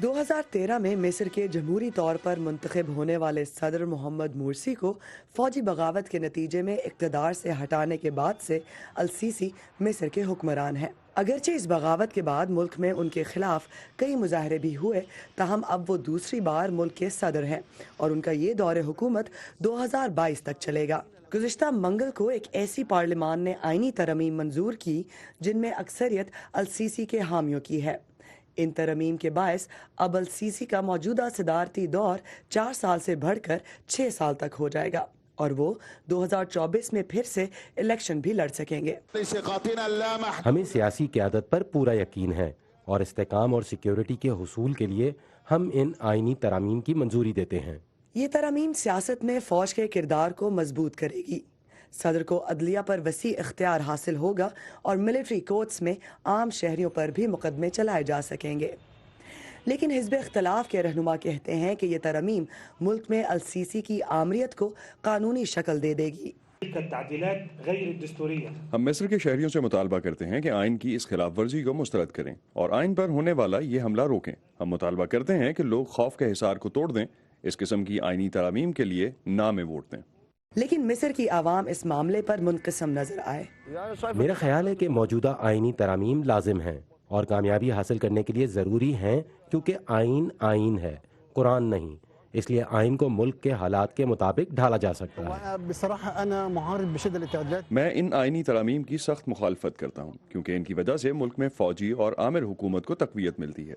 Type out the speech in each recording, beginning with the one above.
2013 में मिस्र के जमहूरी तौर पर मुंतखब होने वाले सदर मोहम्मद मुर्सी को फौजी बगावत के नतीजे में इक़्तिदार से हटाने के बाद से अल-सीसी मिस्र के हुक्मरान हैं। अगरचे इस बगावत के बाद मुल्क में उनके खिलाफ कई मुजाहरे भी हुए, ताहम अब वो दूसरी बार मुल्क के सदर हैं और उनका ये दौर हुकूमत 2022 तक चलेगा। गुज़िश्ता मंगल को एक ऐसी पार्लिमान ने आइनी तरमीम मंजूर की जिनमें अक्सरियत अल-सीसी के हामियों की है। इन तरमीम के बायस अब अल-सीसी का मौजूदा सदारती दौर 4 साल से बढ़कर 6 साल तक हो जाएगा और वो 2024 में फिर से इलेक्शन भी लड़ सकेंगे। हमें सियासी क़यादत पर पूरा यकीन है और इस्तेकाम और सिक्योरिटी के हुसूल के लिए हम इन आइनी तरामीम की मंजूरी देते हैं। ये तरमीम सियासत में फ़ौज के किरदार को मजबूत करेगी। सदर को अदलिया पर वसी इख्तियार हासिल होगा और मिलिट्री कोर्ट्स में आम शहरियों पर भी मुकदमे चलाए जा सकेंगे। लेकिन हिज़्ब इख्तिलाफ के रहनुमा कहते हैं कि ये तरमीम मुल्क में अल-सीसी की आमरीत को कानूनी शक्ल दे देगी। हम मिस्र के शहरियों से मुतालबा करते हैं कि आइन की इस खिलाफ वर्जी को मुस्तरद करें और आइन पर होने वाला ये हमला रोकें। हम मुतालबा करते हैं कि लोग खौफ के हिसार को तोड़ दें, इस किस्म की आइनी तरमीम के लिए ना में वोट दें। लेकिन मिस्र की आवाम इस मामले पर मुनक़िसम नजर आए। मेरा ख्याल है कि मौजूदा आइनी तरामीम लाजिम हैं और कामयाबी हासिल करने के लिए ज़रूरी हैं, क्योंकि आइन है, कुरान नहीं। इसलिए आइन को मुल्क के हालात के मुताबिक ढाला जा सकता है। मैं इन आइनी तरामीम की सख्त मुखालफत करता हूँ, क्योंकि इनकी वजह से मुल्क में फौजी और आमिर हुकूमत को तक़वियत मिलती है।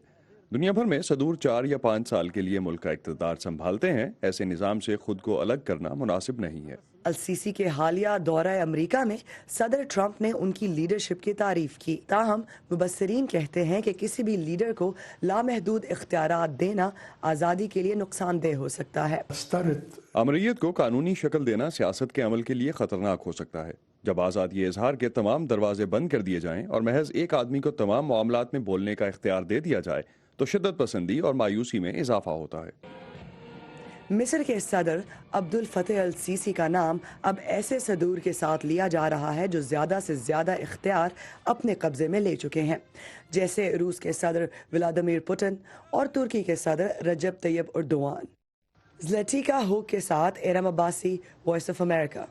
दुनिया भर में सदूर 4 या 5 साल के लिए मुल्क का इक़्तिदार संभालते हैं। ऐसे निज़ाम से खुद को अलग करना मुनासिब नहीं है। अल-सीसी के हालिया दौरा अमरीका में सदर ट्रंप ने उनकी लीडरशिप की तारीफ की। ताहम मुबस्सिरीन कहते हैं कि किसी भी लीडर को लामहदूद इख्तियारात देना आज़ादी के लिए नुकसानदेह हो सकता है। अमरीयत को कानूनी शक्ल देना सियासत के अमल के लिए ख़तरनाक हो सकता है। जब आज़ादी इजहार के तमाम दरवाजे बंद कर दिए जाएं और महज एक आदमी को तमाम मामलात में बोलने का इख्तियार दे दिया जाए तो शिद्दत पसंदी और मायूसी में इजाफा होता है। मिस्र के सदर अब्दुल फतेह अल-सीसी का नाम अब ऐसे सदूर के साथ लिया जा रहा है जो ज़्यादा से ज़्यादा इख्तियार अपने कब्जे में ले चुके हैं, जैसे रूस के सदर व्लादिमीर पुतिन और तुर्की के सदर रजब तैयब एर्दोआन। ज़्लैटिका हुक के साथ एरम अब्बासी, वॉइस ऑफ अमेरिका।